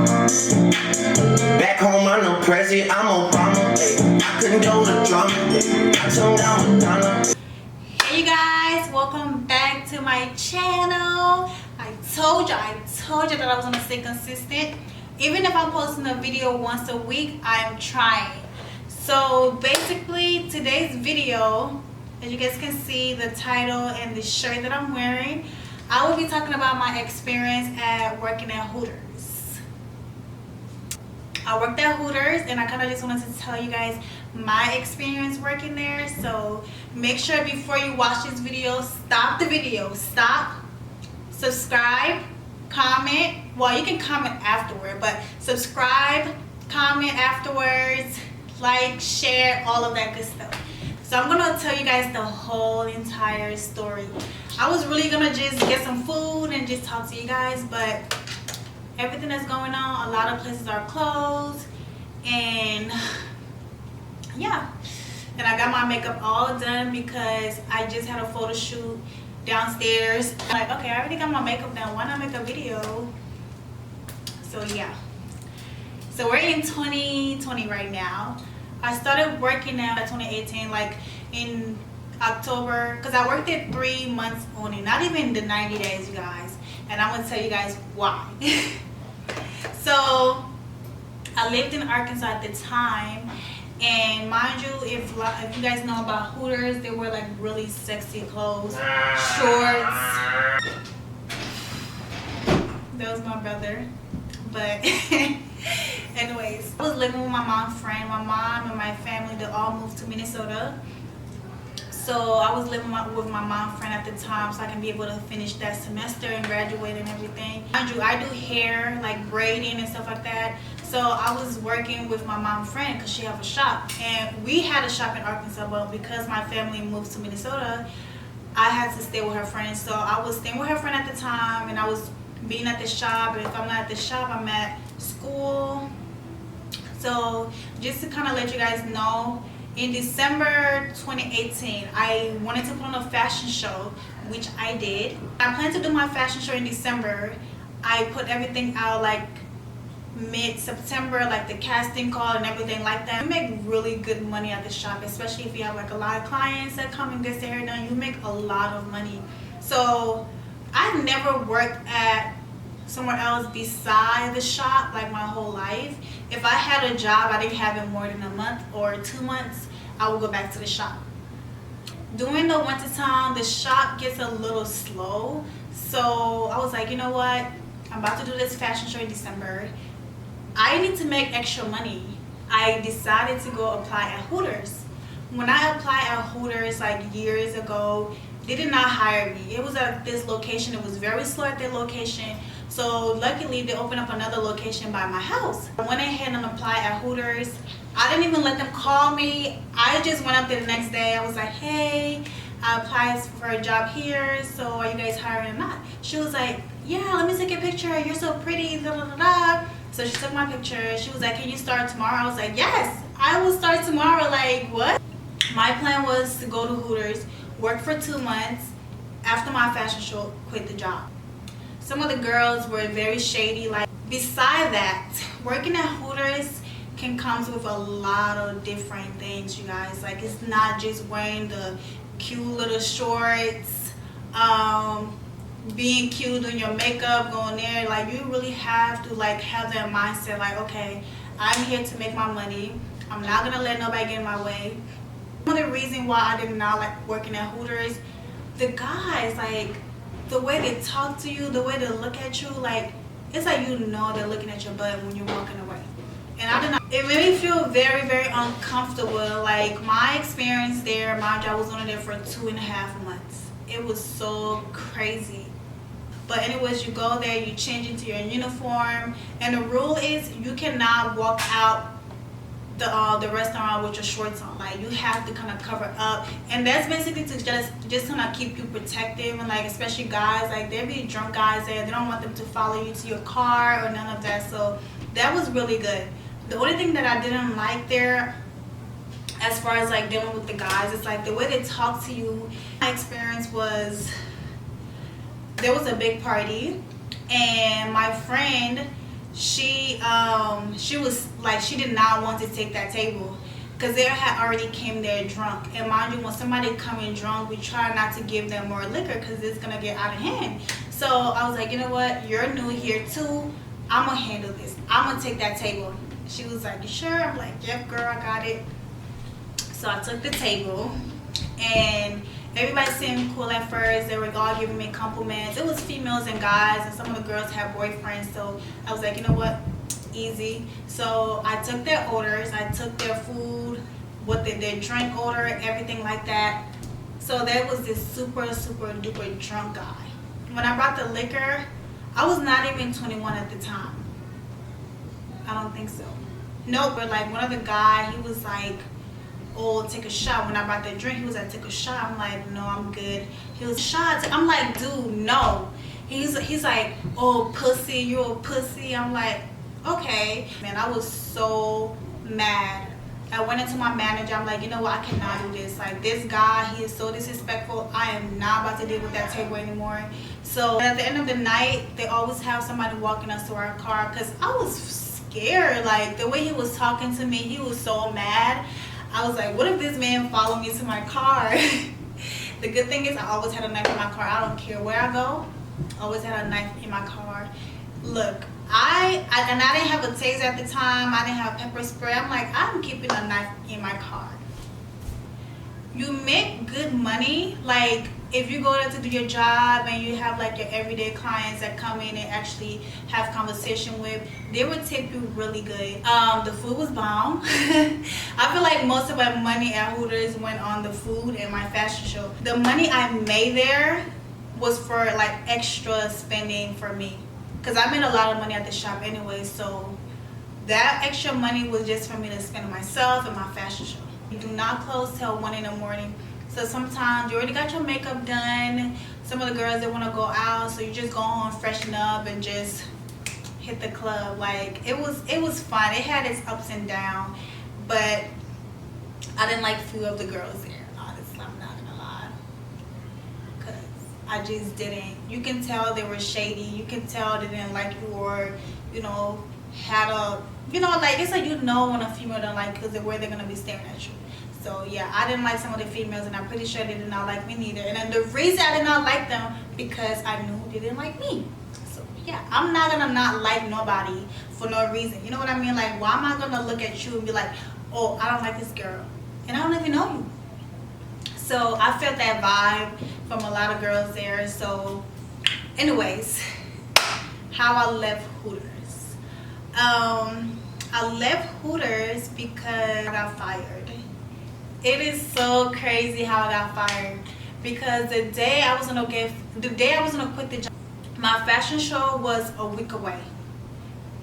Back home, I'm no president, I'm Obama. Ay. I condone the drama. Ay. I tone down Madonna. Hey you guys, welcome back to my channel. I told you that I was gonna stay consistent. Even if I'm posting a video once a week, I am trying. So basically, today's video, as you guys can see, the title and the shirt that I'm wearing, I will be talking about my experience at working at Hooters. I worked at Hooters and I kind of just wanted to tell you guys my experience working there. So make sure before you watch this video, stop the video, subscribe, comment. Well, you can comment afterward, but subscribe, comment afterwards, like, share, all of that good stuff. So I'm gonna tell you guys the whole entire story. I was really gonna just get some food and just talk to you guys, but everything that's going on, a lot of places are closed, and yeah. And I got my makeup all done because I just had a photo shoot downstairs. I'm like, okay, I already got my makeup done, why not make a video? So yeah. So we're in 2020 right now. I started working out in 2018, like in October, because I worked it 3 months only, not even the 90 days, you guys. And I'm gonna tell you guys why. So I lived in Arkansas at the time, and mind you, if you guys know about Hooters, they wear like really sexy clothes, shorts. That was my brother. But anyways, I was living with my mom's friend. My mom and my family, they all moved to Minnesota. So I was living with my mom's friend at the time, so I can be able to finish that semester and graduate and everything. Mind you, I do hair, like braiding and stuff like that. So I was working with my mom's friend because she has a shop. And we had a shop in Arkansas, but because my family moved to Minnesota, I had to stay with her friend. So I was staying with her friend at the time, and I was being at the shop. And if I'm not at the shop, I'm at school. So just to kind of let you guys know, in December 2018, I wanted to put on a fashion show, which I did. I planned to do my fashion show in December. I put everything out like mid-September, like the casting call and everything like that. You make really good money at the shop, especially if you have like a lot of clients that come and get their hair done. You make a lot of money. So I've never worked at somewhere else beside the shop like my whole life. If I had a job, I didn't have it more than a month or 2 months, I would go back to the shop. During the winter time, the shop gets a little slow. So I was like, you know what? I'm about to do this fashion show in December. I need to make extra money. I decided to go apply at Hooters. When I applied at Hooters like years ago, they did not hire me. It was at this location. It was very slow at that location. So luckily they opened up another location by my house. I went ahead and applied at Hooters. I didn't even let them call me. I just went up there the next day. I was like, hey, I applied for a job here, so are you guys hiring or not? She was like, yeah, let me take a picture. You're so pretty, da da da da. So she took my picture. She was like, can you start tomorrow? I was like, yes, I will start tomorrow. Like, what? My plan was to go to Hooters, work for 2 months. After my fashion show, quit the job. Some of the girls were very shady. Like, beside that, working at Hooters can come with a lot of different things, you guys. Like, it's not just wearing the cute little shorts, being cute, doing your makeup, going there. Like, you really have to like have that mindset, like, okay, I'm here to make my money. I'm not gonna let nobody get in my way. One of the reasons why I did not like working at Hooters, the guys, like, the way they talk to you, the way they look at you, like, it's like you know they're looking at your butt when you're walking away. And I did not, it made me feel very, very uncomfortable. Like, my experience there, mind you, I was only there for 2.5 months. It was so crazy. But anyways, you go there, you change into your uniform, and the rule is you cannot walk out the restaurant with your shorts on. Like, you have to kind of cover up, and that's basically to just kind of keep you protective. And like, especially guys, like, there be drunk guys there, they don't want them to follow you to your car or none of that. So that was really good. The only thing that I didn't like there, as far as like dealing with the guys, it's like the way they talk to you. My experience was, there was a big party, and my friend she was like, she did not want to take that table because they had already came there drunk. And mind you, when somebody come in drunk, we try not to give them more liquor because it's gonna get out of hand. So I was like, you know what, you're new here too, I'm gonna handle this, I'm gonna take that table. She was like, you sure? I'm like, yep girl, I got it. So I took the table, and everybody seemed cool at first. They were all giving me compliments. It was females and guys, and some of the girls had boyfriends. So I was like, you know what, easy. So I took their orders, I took their food, their drink order, everything like that. So there was this super duper drunk guy. When I brought the liquor, I was not even 21 at the time. I don't think so. No, but like one of the guy, he was like, oh, take a shot. When I brought the drink, he was like, take a shot. I'm like, no, I'm good. He was, shots. I'm like, dude, no. He's like, oh, pussy, you're a pussy. I'm like, okay. Man, I was so mad. I went into my manager. I'm like, you know what? I cannot do this. Like, this guy, he is so disrespectful. I am not about to deal with that table anymore. So at the end of the night, they always have somebody walking us to our car because I was scared. Like, the way he was talking to me, he was so mad. I was like, what if this man followed me to my car? The good thing is I always had a knife in my car. I don't care where I go. I always had a knife in my car. Look, I didn't have a taser at the time. I didn't have pepper spray. I'm like, I'm keeping a knife in my car. You make good money. Like, if you go there to do your job and you have like your everyday clients that come in and actually have conversation with, they would tip you really good. The food was bomb. I feel like most of my money at Hooters went on the food and my fashion show. The money I made there was for like extra spending for me, because I made a lot of money at the shop anyway. So that extra money was just for me to spend on myself and my fashion show. You do not close till 1 in the morning. So sometimes you already got your makeup done. Some of the girls, they want to go out, so you just go home, freshen up, and just hit the club. Like, it was fun. It had its ups and downs, but I didn't like a few of the girls there. Honestly, I'm not gonna lie, cause I just didn't. You can tell they were shady. You can tell they didn't like you, or had a like, it's like, when a female don't like, because the way they're gonna be staring at you. So yeah, I didn't like some of the females, and I'm pretty sure they did not like me neither. And then the reason I did not like them, because I knew they didn't like me. So yeah, I'm not gonna not like nobody for no reason. You know what I mean? Like, why am I gonna look at you and be like, oh, I don't like this girl, and I don't even know you? So I felt that vibe from a lot of girls there. So anyways, how I left Hooters. I left Hooters because I got fired. It is so crazy how I got fired, because the day I was gonna quit the job, my fashion show was a week away.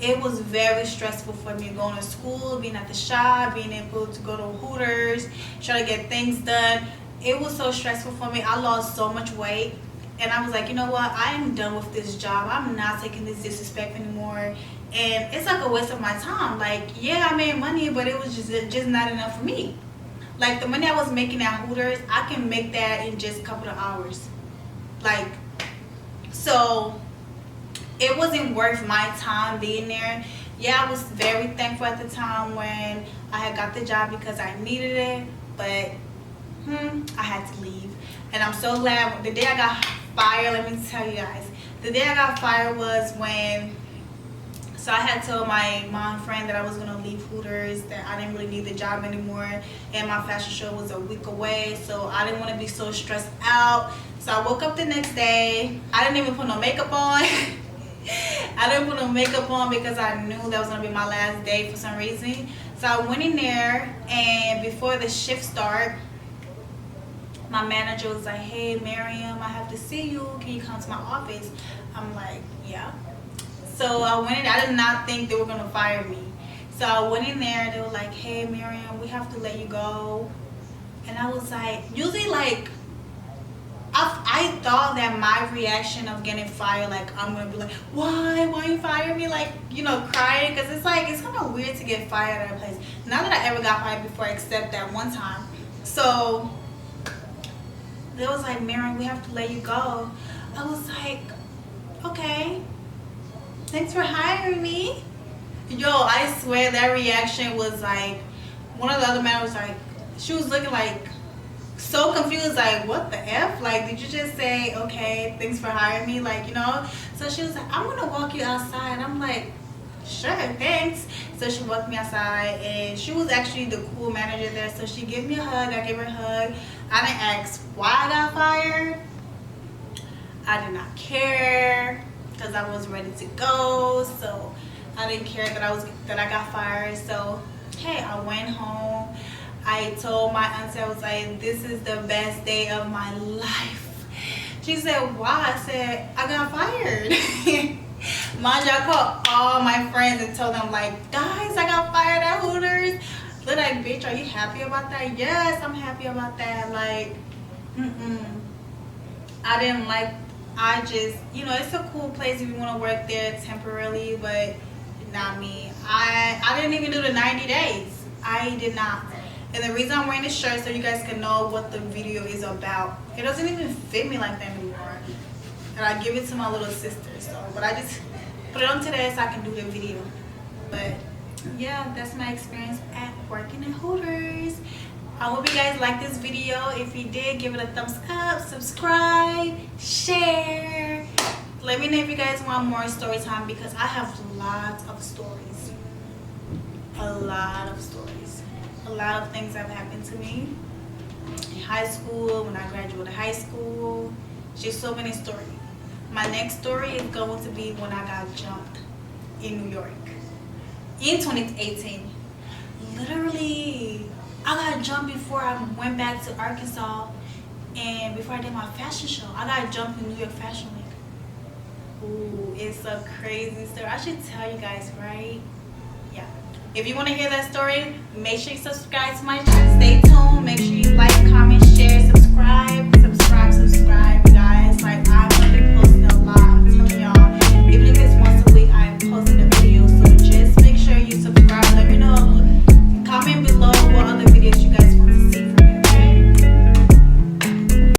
It was very stressful for me, going to school, being at the shop, being able to go to Hooters, trying to get things done. It was so stressful for me. I lost so much weight, and I was like, you know what, I am done with this job. I'm not taking this disrespect anymore, and it's like a waste of my time. Like, yeah, I made money, but it was just not enough for me. Like, the money I was making at Hooters, I can make that in just a couple of hours. Like, so it wasn't worth my time being there. Yeah, I was very thankful at the time when I had got the job, because I needed it, but I had to leave. And I'm so glad. The day I got fired, let me tell you guys, the day I got fired was when, so I had told my mom friend that I was gonna leave Hooters, that I didn't really need the job anymore, and my fashion show was a week away, so I didn't want to be so stressed out. So I woke up the next day. I didn't even put no makeup on. I didn't put no makeup on because I knew that was gonna be my last day for some reason. So I went in there, and before the shift start, my manager was like, hey Miriam, I have to see you, can you come to my office? I'm like, yeah. So I went in. I did not think they were gonna fire me. So I went in there, they were like, hey Miriam, we have to let you go. And I was like, usually, like, I thought that my reaction of getting fired, like, I'm gonna be like, why you fire me, like, crying, because it's like, it's kind of weird to get fired at a place. Not that I ever got fired before, except that one time. So they was like, Miriam, we have to let you go. I was like, okay. thanks for hiring me. Yo, I swear that reaction was like, one of the other men was like, she was looking like so confused, like, what the F? Like, did you just say, okay, thanks for hiring me? Like, you know? So she was like, I'm gonna walk you outside. I'm like, sure, thanks. So she walked me outside, and she was actually the cool manager there. So she gave me a hug. I gave her a hug. I didn't ask why I got fired. I did not care because I was ready to go. So I didn't care that I got fired. So hey, I went home. I told my auntie, I was like, this is the best day of my life. She said, why? I said, I got fired. Mind you, I called all my friends and told them, like, guys, I got fired at Hooters. They're like, bitch, are you happy about that? Yes, I'm happy about that. Like, I didn't like, I just, you know, it's a cool place if you want to work there temporarily, but not me. I didn't even do the 90 days. I did not. And the reason I'm wearing this shirt so you guys can know what the video is about. It doesn't even fit me like that anymore. And I give it to my little sister. So, but I just put it on today so I can do the video. But yeah, that's my experience at working at Hooters. I hope you guys liked this video. If you did, give it a thumbs up, subscribe, share. Let me know if you guys want more story time because I have lots of stories. A lot of stories. A lot of things have happened to me in high school, when I graduated high school. Just so many stories. My next story is going to be when I got jumped in New York in 2018. Literally, I got jumped before I went back to Arkansas and before I did my fashion show. I got jumped in New York Fashion Week. Ooh, it's a crazy story. I should tell you guys, right? Yeah. If you want to hear that story, make sure you subscribe to my channel. Stay tuned. Make sure